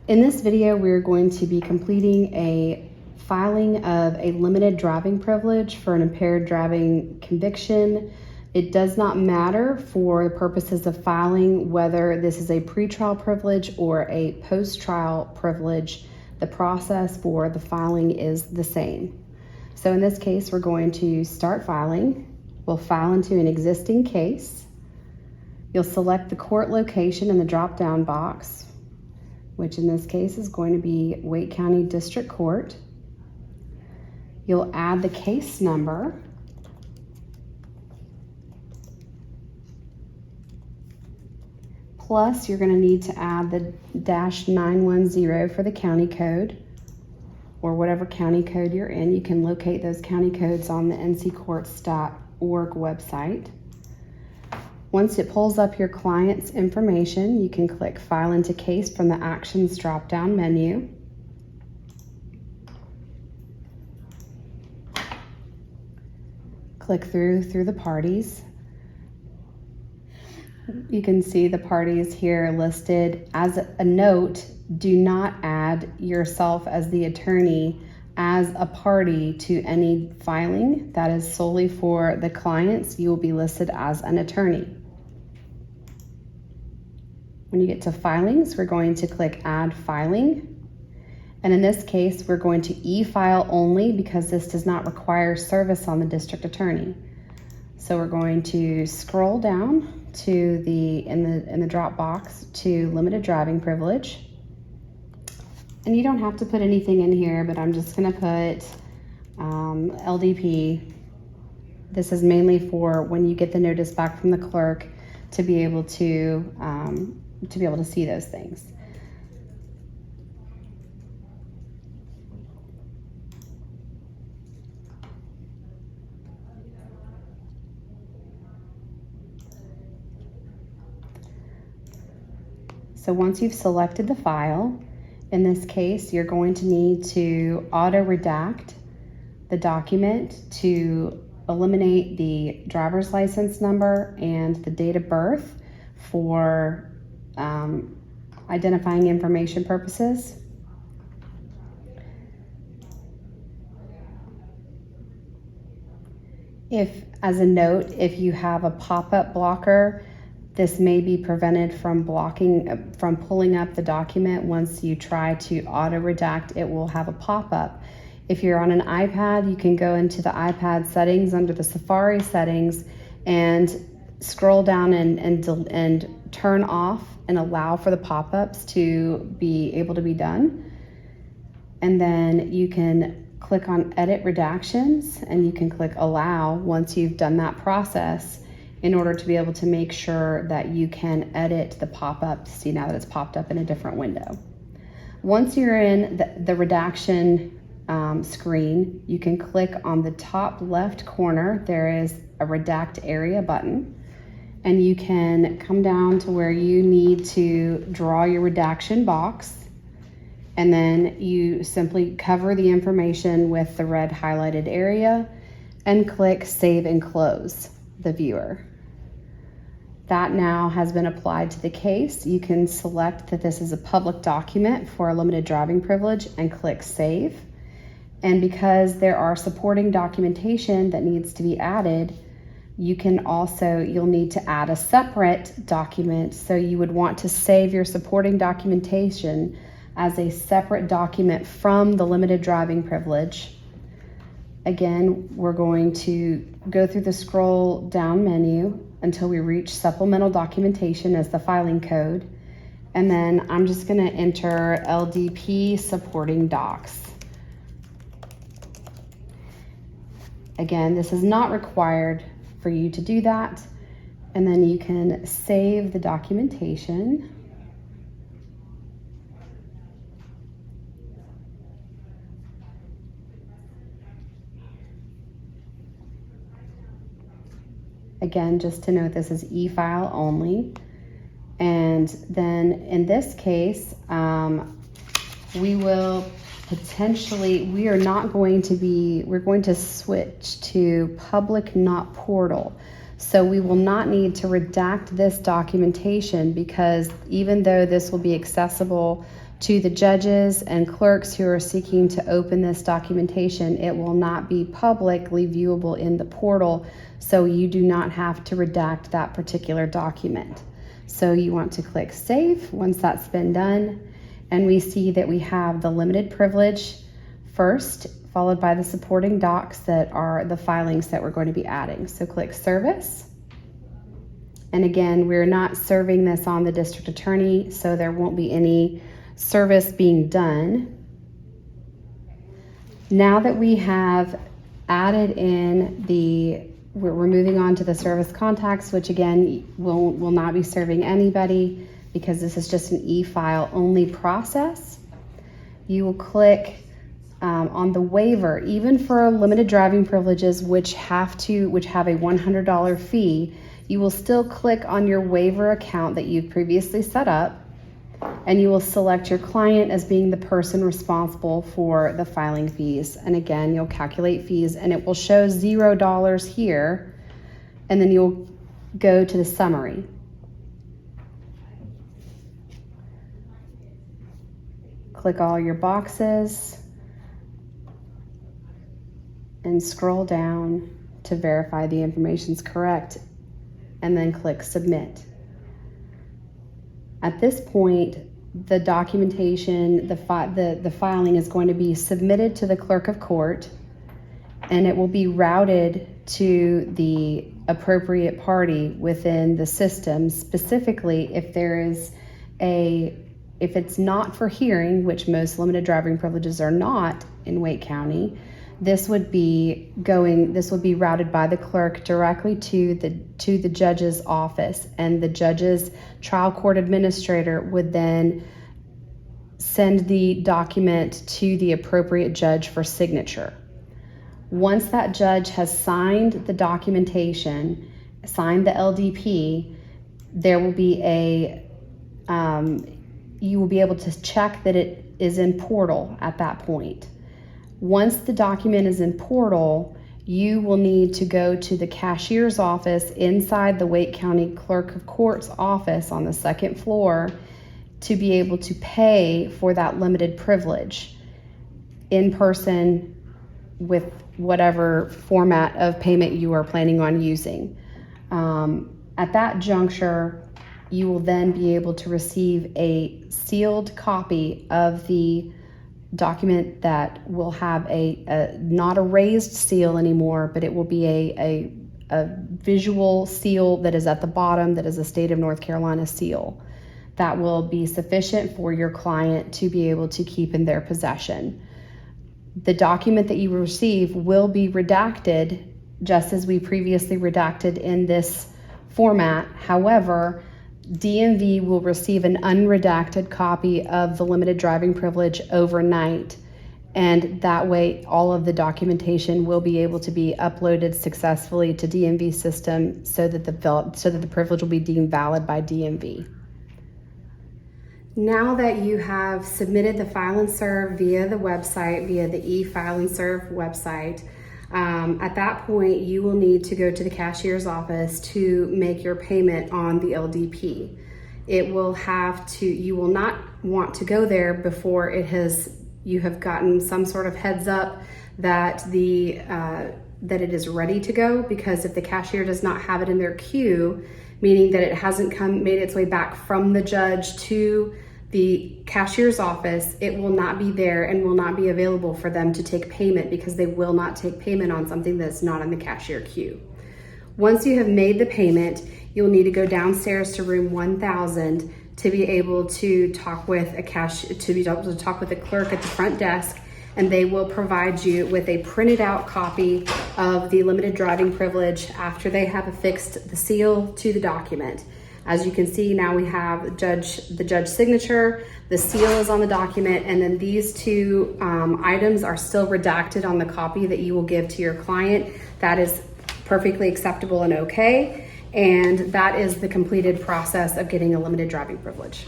In this video, we're going to be completing a filing of a limited driving privilege for an impaired driving conviction. It does not matter for the purposes of filing whether this is a pretrial privilege or a post-trial privilege. The process for the filing is the same. So in this case, we're going to start filing. We'll file into an existing case. You'll select the court location in the drop-down box, which in this case is going to be Wake County District Court. You'll add the case number. Plus, you're going to need to add the -910 for the county code, or whatever county code you're in. You can locate those county codes on the nccourts.org website. Once it pulls up your client's information, you can click File into Case from the Actions drop-down menu. Click through the parties. You can see the parties here listed. As a note, do not add yourself as the attorney as a party to any filing. That is solely for the clients. You will be listed as an attorney. When you get to filings, we're going to click Add Filing. And in this case, we're going to e-file only because this does not require service on the district attorney. So we're going to scroll down to in the drop box to limited driving privilege. And you don't have to put anything in here, but I'm just gonna put LDP. This is mainly for when you get the notice back from the clerk to be able to see those things. So once you've selected the file, in this case, you're going to need to auto-redact the document to eliminate the driver's license number and the date of birth for identifying information purposes. As a note, if you have a pop-up blocker, this may be prevented from pulling up the document. Once you try to auto-redact, it will have a pop-up. If you're on an iPad, you can go into the iPad settings under the Safari settings and scroll down and turn off and allow for the pop-ups to be able to be done. And then you can click on Edit Redactions and you can click Allow once you've done that process, in order to be able to make sure that you can edit the pop-up to see now that it's popped up in a different window. Once you're in the redaction screen, you can click on the top left corner. There is a Redact Area button, and you can come down to where you need to draw your redaction box, and then you simply cover the information with the red highlighted area and click Save and Close the viewer. That now has been applied to the case. You can select that this is a public document for a limited driving privilege and click Save. And because there are supporting documentation that needs to be added, you'll need to add a separate document. So you would want to save your supporting documentation as a separate document from the limited driving privilege. Again, we're going to go through the scroll down menu until we reach supplemental documentation as the filing code. And then I'm just gonna enter LDP supporting docs. Again, this is not required for you to do that. And then you can save the documentation. Again, just to note, this is e-file only. And then in this case, we're going to switch to public, not portal. So we will not need to redact this documentation, because even though this will be accessible To the judges and clerks who are seeking to open this documentation, it will not be publicly viewable in the portal, so you do not have to redact that particular document. So you want to click Save once that's been done, and we see that we have the limited privilege first, followed by the supporting docs that are the filings that we're going to be adding. So click Service. And again, we're not serving this on the district attorney, so there won't be any service being done. Now that we have added in we're moving on to the service contacts, which again will not be serving anybody because this is just an e-file only process. You will click on the waiver, even for limited driving privileges, which have a $100 fee. You will still click on your waiver account that you've previously set up, and you will select your client as being the person responsible for the filing fees. And again, you'll calculate fees and it will show $0 here, and then you'll go to the summary. Click all your boxes and scroll down to verify the information's correct, and then click Submit. At this point, the documentation, the filing is going to be submitted to the clerk of court, and it will be routed to the appropriate party within the system. Specifically, if it's not for hearing, which most limited driving privileges are not in Wake County, this would be routed by the clerk directly to the judge's office, and the judge's trial court administrator would then send the document to the appropriate judge for signature. Once that judge has signed the documentation, signed the LDP, there will be you will be able to check that it is in portal at that point. Once the document is in portal, you will need to go to the cashier's office inside the Wake County Clerk of Court's office on the second floor to be able to pay for that limited privilege in person with whatever format of payment you are planning on using. At that juncture, you will then be able to receive a sealed copy of the document that will have not a raised seal anymore, but it will be a visual seal that is at the bottom, that is a state of North Carolina seal. That will be sufficient for your client to be able to keep in their possession. The document that you receive will be redacted just as we previously redacted in this format. However, DMV will receive an unredacted copy of the limited driving privilege overnight, and that way all of the documentation will be able to be uploaded successfully to DMV system so that the privilege will be deemed valid by DMV. Now that you have submitted the file and serve via the website, via the eFile and serve website, at that point, you will need to go to the cashier's office to make your payment on the LDP. You will not want to go there before you have gotten some sort of heads up that that it is ready to go, because if the cashier does not have it in their queue, meaning that it hasn't made its way back from the judge to the cashier's office, it will not be there and will not be available for them to take payment, because they will not take payment on something that's not in the cashier queue. Once you have made the payment, you'll need to go downstairs to room 1000 to be able to talk with a clerk at the front desk, and they will provide you with a printed out copy of the limited driving privilege after they have affixed the seal to the document. As you can see, now we have the judge signature, the seal is on the document, and then these two items are still redacted on the copy that you will give to your client. That is perfectly acceptable and okay, and that is the completed process of getting a limited driving privilege.